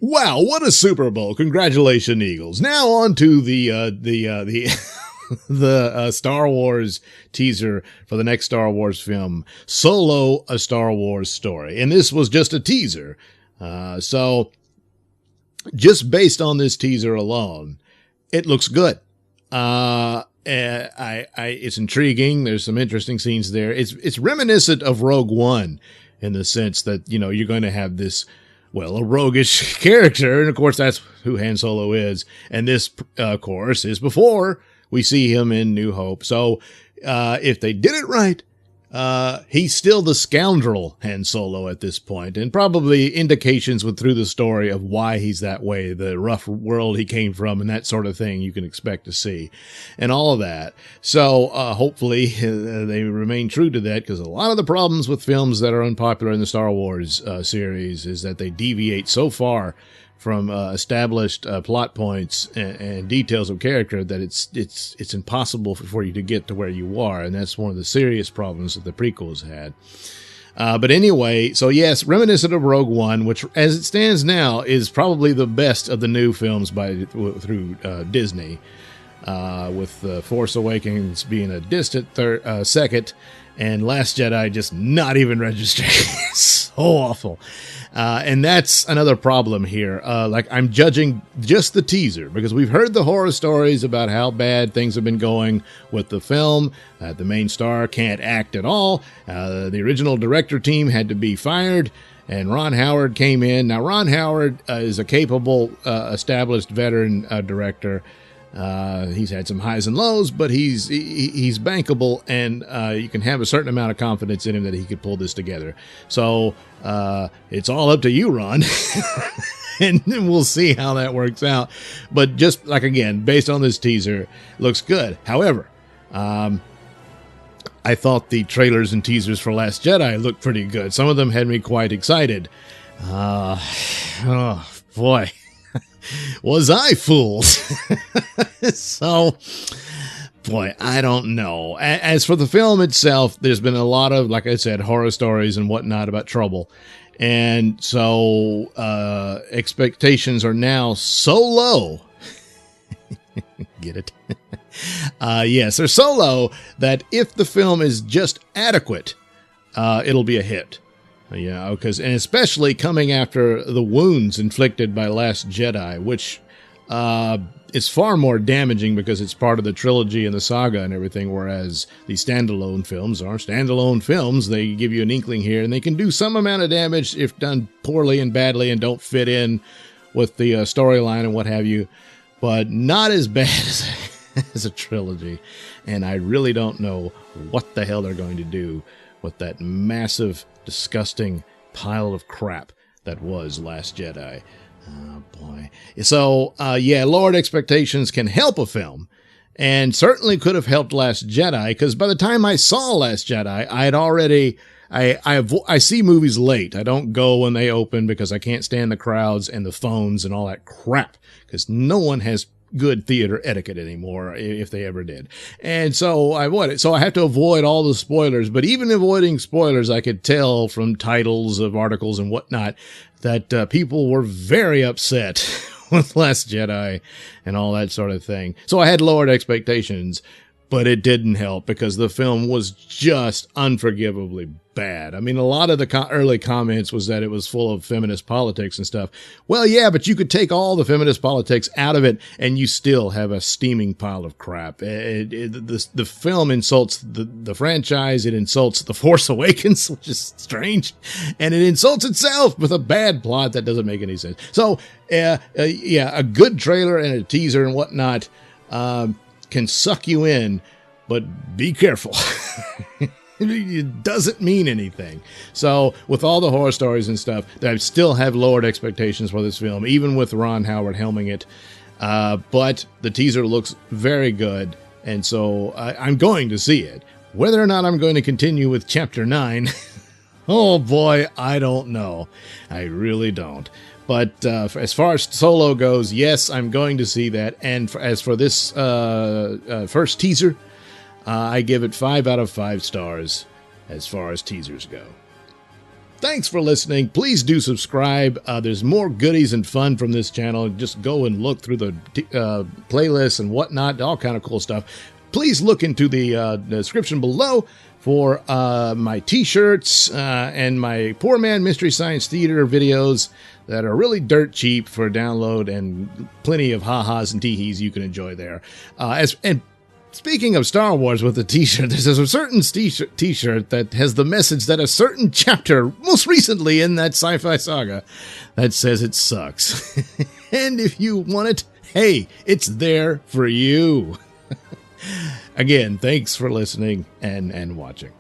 Wow, what a Super Bowl! Congratulations, Eagles. Now on to the Star Wars teaser for the next Star Wars film, Solo: A Star Wars Story, and this was just a teaser. So just based on this teaser alone, it looks good. It's intriguing. There's some interesting scenes there. It's reminiscent of Rogue One in the sense that, you know, you're going to have this, well, a roguish character. And of course, that's who Han Solo is. And this, of course, is before we see him in New Hope. So, if they did it right, he's still the scoundrel Han Solo at this point, and probably indications through the story of why he's that way, the rough world he came from, and that sort of thing you can expect to see, and all of that. So hopefully they remain true to that, because a lot of the problems with films that are unpopular in the Star Wars series is that they deviate so far from established plot points and details of character that it's impossible for you to get to where you are, and that's one of the serious problems that the prequels had. But anyway, so yes, reminiscent of Rogue One, which as it stands now is probably the best of the new films through Disney, with The Force Awakens being a distant second, and Last Jedi just not even registering. So awful. And that's another problem here. Like, I'm judging just the teaser because we've heard the horror stories about how bad things have been going with the film. The main star can't act at all. The original director team had to be fired, and Ron Howard came in. Now, Ron Howard is a capable, established veteran director. He's had some highs and lows, but he's bankable, and you can have a certain amount of confidence in him that he could pull this together. So it's all up to you, Ron, and we'll see how that works out. But just like, again, based on this teaser, looks good. However, I thought the trailers and teasers for Last Jedi looked pretty good. Some of them had me quite excited. Oh boy. Was I fooled? So, boy, I don't know. As for the film itself, there's been a lot of, like I said, horror stories and whatnot about trouble. And so expectations are now so low. Get it? Yes, they're so low that if the film is just adequate, it'll be a hit. Yeah, because, and especially coming after the wounds inflicted by Last Jedi, which is far more damaging because it's part of the trilogy and the saga and everything, whereas the standalone films are standalone films. They give you an inkling here, and they can do some amount of damage if done poorly and badly and don't fit in with the storyline and what have you, but not as bad as a trilogy. And I really don't know what the hell they're going to do with that massive, disgusting pile of crap that was Last Jedi. Oh, boy. So, yeah, lowered expectations can help a film, and certainly could have helped Last Jedi, because by the time I saw Last Jedi, I had already... I see movies late. I don't go when they open because I can't stand the crowds and the phones and all that crap, because no one has good theater etiquette anymore, if they ever did. And so I avoid it. So I have to avoid all the spoilers, but even avoiding spoilers, I could tell from titles of articles and whatnot that people were very upset with Last Jedi and all that sort of thing. So I had lowered expectations, but it didn't help because the film was just unforgivably bad. I mean, a lot of the early comments was that it was full of feminist politics and stuff. Well, yeah, but you could take all the feminist politics out of it and you still have a steaming pile of crap. The film insults the franchise. It insults The Force Awakens, which is strange. And it insults itself with a bad plot that doesn't make any sense. So, yeah, a good trailer and a teaser and whatnot can suck you in, but be careful. It doesn't mean anything. So with all the horror stories and stuff, I still have lowered expectations for this film, even with Ron Howard helming it. But the teaser looks very good, and so I'm going to see it. Whether or not I'm going to continue with Chapter 9, oh boy, I don't know. I really don't. But as far as Solo goes, yes, I'm going to see that. And as for this first teaser, I give it 5 out of 5 stars as far as teasers go. thanks for listening. Please do subscribe. There's more goodies and fun from this channel. Just go and look through the playlists and whatnot, all kind of cool stuff. Please look into the description below for my t-shirts and my Poor Man Mystery Science Theater videos that are really dirt cheap for download, and plenty of ha-has and tee-hees you can enjoy there. And speaking of Star Wars with the t-shirt, there's a certain t-shirt that has the message that a certain chapter, most recently in that sci-fi saga, that says it sucks. And if you want it, hey, it's there for you. Again, thanks for listening and watching.